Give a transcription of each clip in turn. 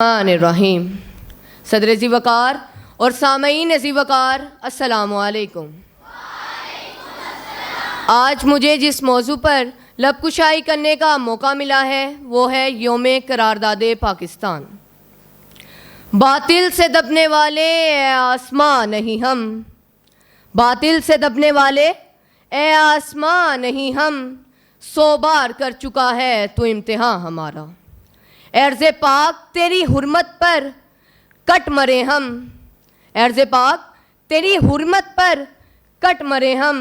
الرحیم صدر ذی وقار اور سامعین ذی وقار السلام علیکم۔ آج مجھے جس موضوع پر لب کشائی کرنے کا موقع ملا ہے وہ ہے یوم قرارداد پاکستان۔ باطل سے دبنے والے اے آسماں نہیں ہم، باطل سے دبنے والے اے آسماں نہیں ہم، 100 بار کر چکا ہے تو امتحان ہمارا۔ عرض پاک تیری حرمت پر کٹ مرے ہم، عرض پاک تیری حرمت پر کٹ مرے ہم،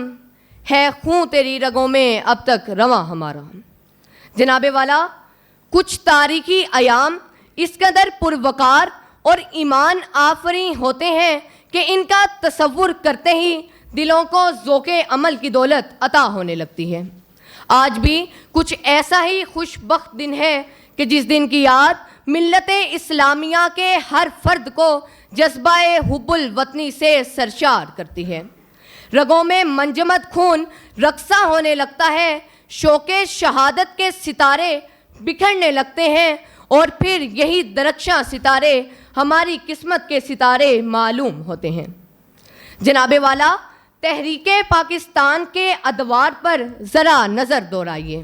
ہے خون تیری رگوں میں اب تک رواں ہمارا۔ جناب والا، کچھ تاریخی ایام اس قدر پروقار اور ایمان آفریں ہوتے ہیں کہ ان کا تصور کرتے ہی دلوں کو ذوق عمل کی دولت عطا ہونے لگتی ہے۔ آج بھی کچھ ایسا ہی خوش بخت دن ہے کہ جس دن کی یاد ملت اسلامیہ کے ہر فرد کو جذبہ حب الوطنی سے سرشار کرتی ہے۔ رگوں میں منجمد خون رقصہ ہونے لگتا ہے، شوق شہادت کے ستارے بکھرنے لگتے ہیں، اور پھر یہی درخشاں ستارے ہماری قسمت کے ستارے معلوم ہوتے ہیں۔ جناب والا، تحریک پاکستان کے ادوار پر ذرا نظر دورائیے۔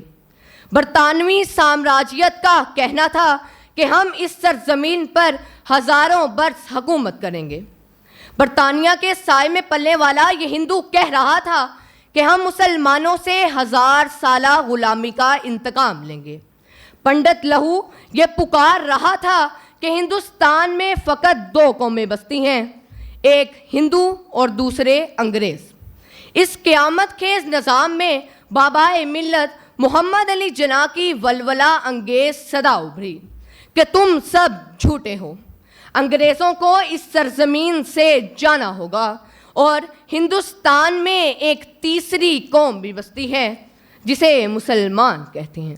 برطانوی سامراجیت کا کہنا تھا کہ ہم اس سرزمین پر ہزاروں برس حکومت کریں گے۔ برطانیہ کے سائے میں پلنے والا یہ ہندو کہہ رہا تھا کہ ہم مسلمانوں سے 1000 سالہ غلامی کا انتقام لیں گے۔ پنڈت لہو یہ پکار رہا تھا کہ ہندوستان میں فقط 2 قومیں بستی ہیں، ایک ہندو اور دوسرے انگریز۔ اس قیامت خیز نظام میں بابا ملت محمد علی جناح کی ولولہ انگیز صدا ابھری کہ تم سب جھوٹے ہو، انگریزوں کو اس سرزمین سے جانا ہوگا، اور ہندوستان میں ایک تیسری قوم بھی بستی ہے جسے مسلمان کہتے ہیں۔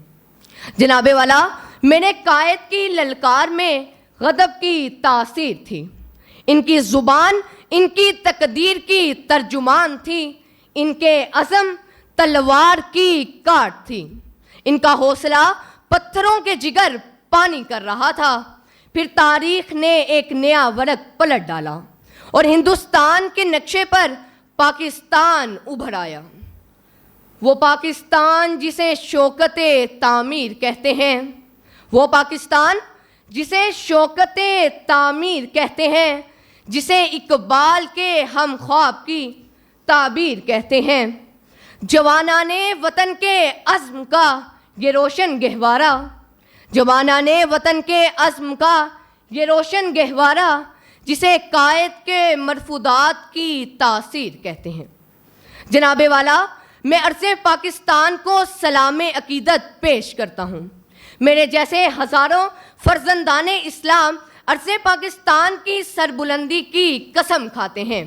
جناب والا، میرے قائد کی للکار میں غضب کی تاثیر تھی، ان کی زبان ان کی تقدیر کی ترجمان تھی، ان کے عزم تلوار کی کاٹ تھی، ان کا حوصلہ پتھروں کے جگر پانی کر رہا تھا۔ پھر تاریخ نے ایک نیا ورق پلٹ ڈالا اور ہندوستان کے نقشے پر پاکستان ابھر آیا، وہ پاکستان جسے شوکت تعمیر کہتے ہیں، وہ پاکستان جسے شوکت تعمیر کہتے ہیں، جسے اقبال کے ہم خواب کی تعبیر کہتے ہیں۔ جوانان وطن کے عزم کا یہ روشن گہوارہ، جوانان وطن کے عزم کا یہ روشن گہوارہ، جسے قائد کے مرفوضات کی تاثیر کہتے ہیں۔ جناب والا، میں عرص پاکستان کو سلام عقیدت پیش کرتا ہوں۔ میرے جیسے ہزاروں فرزندان اسلام عرص پاکستان کی سربلندی کی قسم کھاتے ہیں۔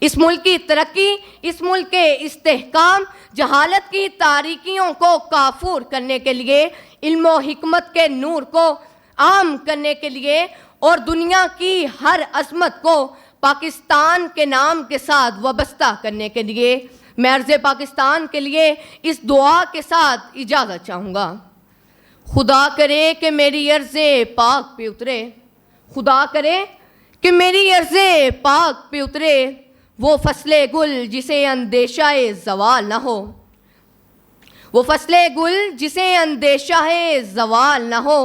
اس ملک کی ترقی، اس ملک کے استحکام، جہالت کی تاریکیوں کو کافور کرنے کے لیے، علم و حکمت کے نور کو عام کرنے کے لیے، اور دنیا کی ہر عظمت کو پاکستان کے نام کے ساتھ وابستہ کرنے کے لیے، میں عرض پاکستان کے لیے اس دعا کے ساتھ اجازت چاہوں گا۔ خدا کرے کہ میری عرض پاک پہ اترے، خدا کرے کہ میری عرض پاک پہ اترے، وہ فصل گل جسے اندیشہ زوال نہ ہو، وہ فصل گل جسے اندیشہ زوال نہ ہو،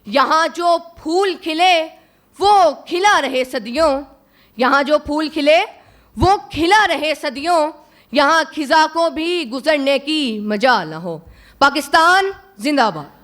یہاں جو پھول کھلے وہ کھلا رہے صدیوں، یہاں جو پھول کھلے وہ کھلا رہے صدیوں، یہاں خزاں کو بھی گزرنے کی مجال نہ ہو۔ پاکستان زندہ باد۔